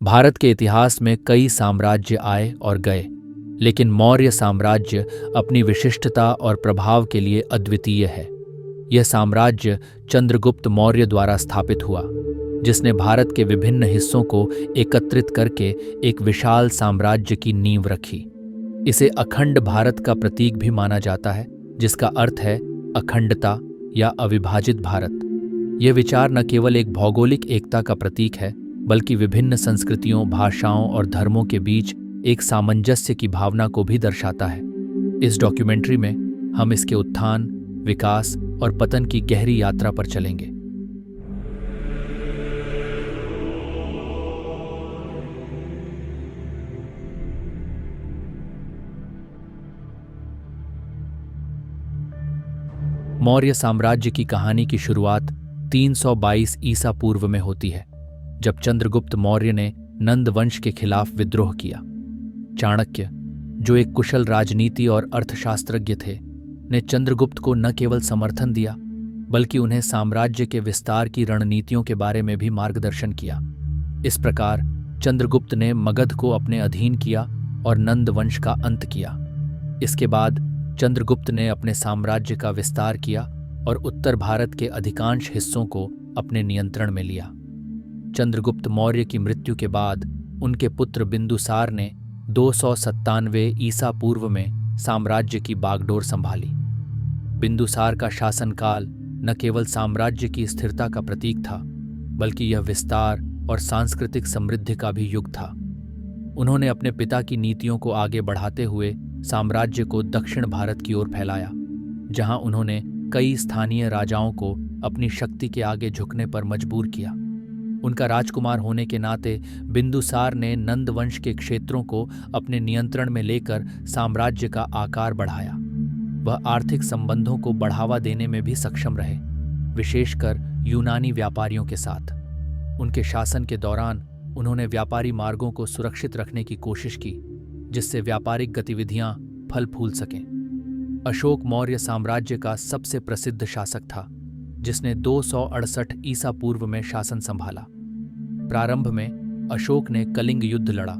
भारत के इतिहास में कई साम्राज्य आए और गए, लेकिन मौर्य साम्राज्य अपनी विशिष्टता और प्रभाव के लिए अद्वितीय है। यह साम्राज्य चंद्रगुप्त मौर्य द्वारा स्थापित हुआ, जिसने भारत के विभिन्न हिस्सों को एकत्रित करके एक विशाल साम्राज्य की नींव रखी। इसे अखंड भारत का प्रतीक भी माना जाता है, जिसका अर्थ है अखंडता या अविभाजित भारत। यह विचार न केवल एक भौगोलिक एकता का प्रतीक है, बल्कि विभिन्न संस्कृतियों, भाषाओं और धर्मों के बीच एक सामंजस्य की भावना को भी दर्शाता है। इस डॉक्यूमेंट्री में हम इसके उत्थान, विकास और पतन की गहरी यात्रा पर चलेंगे। मौर्य साम्राज्य की कहानी की शुरुआत 322 ईसा पूर्व में होती है, जब चंद्रगुप्त मौर्य ने नंद वंश के खिलाफ विद्रोह किया। चाणक्य, जो एक कुशल राजनीति और अर्थशास्त्रज्ञ थे, ने चंद्रगुप्त को न केवल समर्थन दिया, बल्कि उन्हें साम्राज्य के विस्तार की रणनीतियों के बारे में भी मार्गदर्शन किया। इस प्रकार चंद्रगुप्त ने मगध को अपने अधीन किया और नंद वंश का अंत किया। इसके बाद चंद्रगुप्त ने अपने साम्राज्य का विस्तार किया और उत्तर भारत के अधिकांश हिस्सों को अपने नियंत्रण में लिया। चंद्रगुप्त मौर्य की मृत्यु के बाद उनके पुत्र बिंदुसार ने 297 ईसा पूर्व में साम्राज्य की बागडोर संभाली। बिंदुसार का शासनकाल न केवल साम्राज्य की स्थिरता का प्रतीक था, बल्कि यह विस्तार और सांस्कृतिक समृद्धि का भी युग था। उन्होंने अपने पिता की नीतियों को आगे बढ़ाते हुए साम्राज्य को दक्षिण भारत की ओर फैलाया, जहां उन्होंने कई स्थानीय राजाओं को अपनी शक्ति के आगे झुकने पर मजबूर किया। उनका राजकुमार होने के नाते बिंदुसार ने नंद वंश के क्षेत्रों को अपने नियंत्रण में लेकर साम्राज्य का आकार बढ़ाया। वह आर्थिक संबंधों को बढ़ावा देने में भी सक्षम रहे, विशेषकर यूनानी व्यापारियों के साथ। उनके शासन के दौरान उन्होंने व्यापारी मार्गों को सुरक्षित रखने की कोशिश की, जिससे व्यापारिक गतिविधियां फल फूल सकें। अशोक मौर्य साम्राज्य का सबसे प्रसिद्ध शासक था, जिसने 268 ईसा पूर्व में शासन संभाला। प्रारंभ में अशोक ने कलिंग युद्ध लड़ा,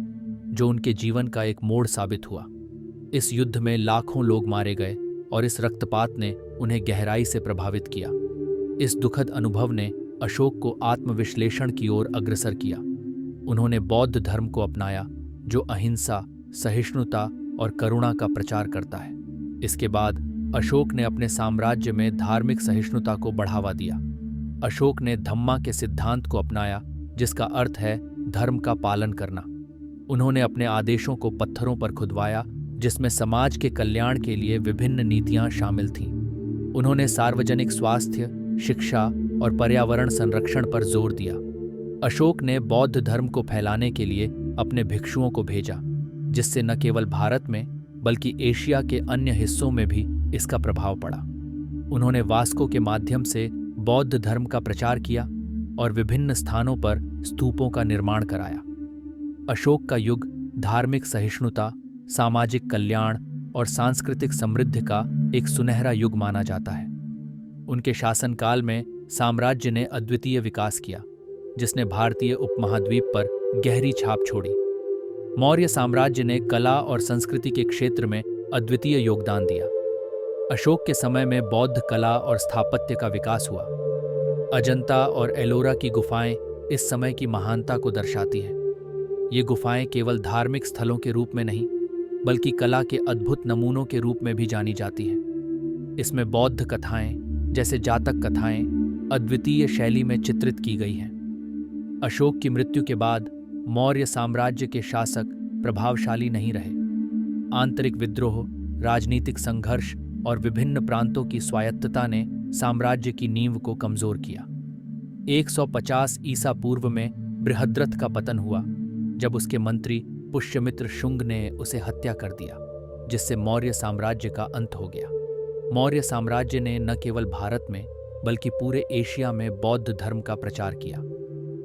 जो उनके जीवन का एक मोड़ साबित हुआ। इस युद्ध में लाखों लोग मारे गए और इस रक्तपात ने उन्हें गहराई से प्रभावित किया। इस दुखद अनुभव ने अशोक को आत्मविश्लेषण की ओर अग्रसर किया। उन्होंने बौद्ध धर्म को अपनाया, जो अहिंसा, सहिष्णुता और करुणा का प्रचार करता है। इसके बाद अशोक ने अपने साम्राज्य में धार्मिक सहिष्णुता को बढ़ावा दिया। अशोक ने धम्मा के सिद्धांत को अपनाया, जिसका अर्थ है धर्म का पालन करना। उन्होंने अपने आदेशों को पत्थरों पर खुदवाया, जिसमें समाज के कल्याण के लिए विभिन्न नीतियां शामिल थीं। उन्होंने सार्वजनिक स्वास्थ्य, शिक्षा और पर्यावरण संरक्षण पर जोर दिया। अशोक ने बौद्ध धर्म को फैलाने के लिए अपने भिक्षुओं को भेजा, जिससे न केवल भारत में बल्कि एशिया के अन्य हिस्सों में भी इसका प्रभाव पड़ा। उन्होंने वास्को के माध्यम से बौद्ध धर्म का प्रचार किया और विभिन्न स्थानों पर स्तूपों का निर्माण कराया। अशोक का युग धार्मिक सहिष्णुता, सामाजिक कल्याण और सांस्कृतिक समृद्धि का एक सुनहरा युग माना जाता है। उनके शासनकाल में साम्राज्य ने अद्वितीय विकास किया, जिसने भारतीय उपमहाद्वीप पर गहरी छाप छोड़ी। मौर्य साम्राज्य ने कला और संस्कृति के क्षेत्र में अद्वितीय योगदान दिया। अशोक के समय में बौद्ध कला और स्थापत्य का विकास हुआ। अजंता और एलोरा की गुफाएं इस समय की महानता को दर्शाती हैं। ये गुफाएं केवल धार्मिक स्थलों के रूप में नहीं, बल्कि कला के अद्भुत नमूनों के रूप में भी जानी जाती हैं। इसमें बौद्ध कथाएं, जैसे जातक कथाएं, अद्वितीय शैली में चित्रित की गई हैं। अशोक की मृत्यु के बाद मौर्य साम्राज्य के शासक प्रभावशाली नहीं रहे। आंतरिक विद्रोह, राजनीतिक संघर्ष और विभिन्न प्रांतों की स्वायत्तता ने साम्राज्य की नींव को कमजोर किया। 150 ईसा पूर्व में बृहद्रथ का पतन हुआ, जब उसके मंत्री पुष्यमित्र शुंग ने उसे हत्या कर दिया, जिससे मौर्य साम्राज्य का अंत हो गया। मौर्य साम्राज्य ने न केवल भारत में बल्कि पूरे एशिया में बौद्ध धर्म का प्रचार किया।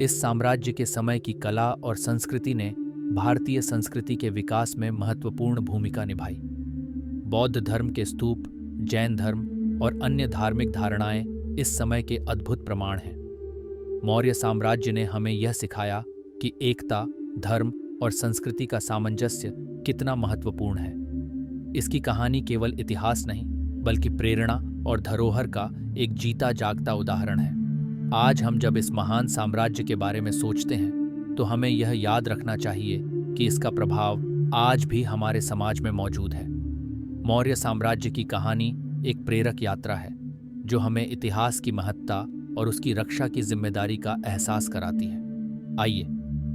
इस साम्राज्य के समय की कला और संस्कृति ने भारतीय संस्कृति के विकास में महत्वपूर्ण भूमिका निभाई। बौद्ध धर्म के स्तूप, जैन धर्म और अन्य धार्मिक धारणाएं इस समय के अद्भुत प्रमाण हैं। मौर्य साम्राज्य ने हमें यह सिखाया कि एकता, धर्म और संस्कृति का सामंजस्य कितना महत्वपूर्ण है। इसकी कहानी केवल इतिहास नहीं, बल्कि प्रेरणा और धरोहर का एक जीता जागता उदाहरण है। आज हम जब इस महान साम्राज्य के बारे में सोचते हैं, तो हमें यह याद रखना चाहिए कि इसका प्रभाव आज भी हमारे समाज में मौजूद है। मौर्य साम्राज्य की कहानी एक प्रेरक यात्रा है, जो हमें इतिहास की महत्ता और उसकी रक्षा की जिम्मेदारी का एहसास कराती है। आइए,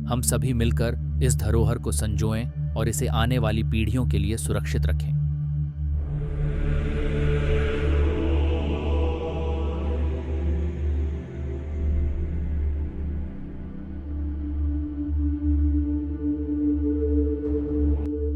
हम सभी मिलकर इस धरोहर को संजोएं और इसे आने वाली पीढ़ियों के लिए सुरक्षित रखें।